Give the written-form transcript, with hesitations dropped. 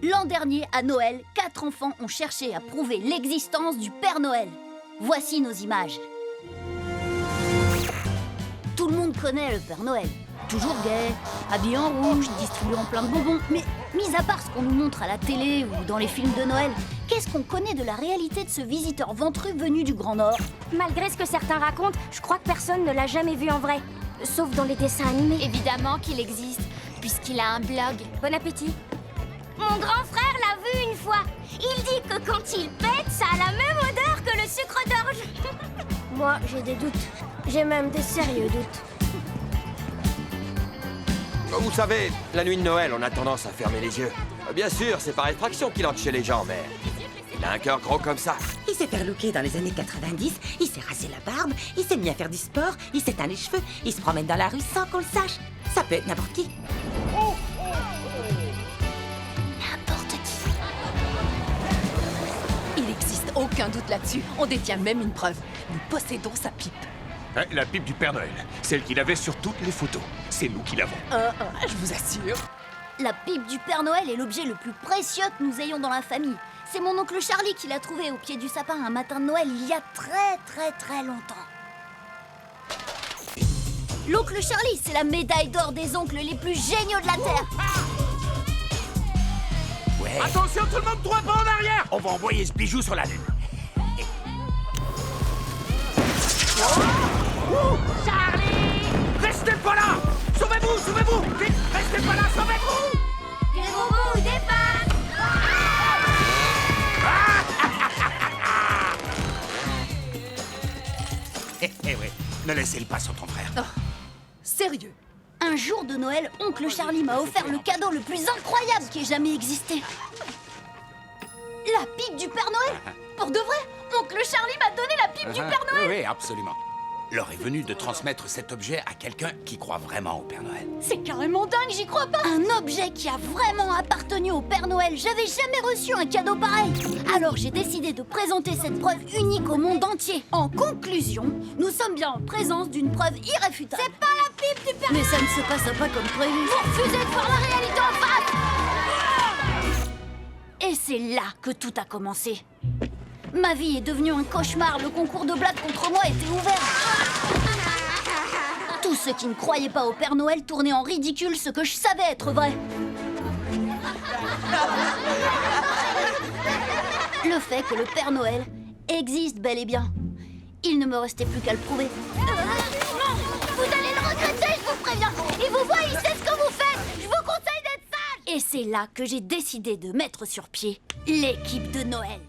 L'an dernier, à Noël, 4 enfants ont cherché à prouver l'existence du Père Noël. Voici nos images. Tout le monde connaît le Père Noël. Toujours gai, habillé en rouge, distribuant plein de bonbons. Mais mis à part ce qu'on nous montre à la télé ou dans les films de Noël, qu'est-ce qu'on connaît de la réalité de ce visiteur ventru venu du Grand Nord? Malgré ce que certains racontent, je crois que personne ne l'a jamais vu en vrai. Sauf dans les dessins animés. Évidemment qu'il existe, puisqu'il a un blog. Bon appétit. Mon grand frère l'a vu une fois. Il dit que quand il pète, ça a la même odeur que le sucre d'orge. Moi, j'ai des doutes. J'ai même des sérieux doutes. Vous savez, la nuit de Noël, on a tendance à fermer les yeux. Bien sûr, c'est par effraction qu'il entre chez les gens, mais il a un cœur gros comme ça. Il s'est fait looker dans les années 90, il s'est rasé la barbe, il s'est mis à faire du sport, il s'éteint les cheveux, il se promène dans la rue sans qu'on le sache. Ça peut être n'importe qui. N'importe qui. Il n'existe aucun doute là-dessus. On détient même une preuve. Nous possédons sa pipe. La pipe du Père Noël, celle qu'il avait sur toutes les photos. C'est nous qui l'avons. Je vous assure. La pipe du Père Noël est l'objet le plus précieux que nous ayons dans la famille. C'est mon oncle Charlie qui l'a trouvé au pied du sapin un matin de Noël il y a très longtemps. L'oncle Charlie, c'est la médaille d'or des oncles les plus géniaux de la Terre. Ouais. Attention tout le monde, 3 pas en arrière. On va envoyer ce bijou sur la lune. Charlie! Restez pas là. Sauvez-vous, sauvez-vous. Vite, restez pas là, sauvez-vous. Les robots dépassent! Ouais, ne laissez-le pas sur ton frère. Sérieux. Un jour de Noël, oncle Charlie m'a offert le cadeau le plus incroyable qui ait jamais existé. La pipe du Père Noël? Pour de vrai? Oncle Charlie m'a donné la pipe du Père Noël? Oui, absolument. L'heure est venue de transmettre cet objet à quelqu'un qui croit vraiment au Père Noël. C'est carrément dingue, j'y crois pas! Un objet qui a vraiment appartenu au Père Noël. J'avais jamais reçu un cadeau pareil. Alors j'ai décidé de présenter cette preuve unique au monde entier. En conclusion, nous sommes bien en présence d'une preuve irréfutable. C'est pas la pipe du Père Mais ça ne se passe pas comme prévu. Vous refusez de voir la réalité en face! Et c'est là que tout a commencé. Ma vie est devenue un cauchemar. Le concours de blagues contre moi était ouvert. Tous ceux qui ne croyaient pas au Père Noël tournaient en ridicule ce que je savais être vrai. Le fait que le Père Noël existe bel et bien. Il ne me restait plus qu'à le prouver. Non! Vous allez le regretter, je vous préviens! Il vous voit, il sait ce que vous faites! Je vous conseille d'être sage! Et c'est là que j'ai décidé de mettre sur pied l'équipe de Noël.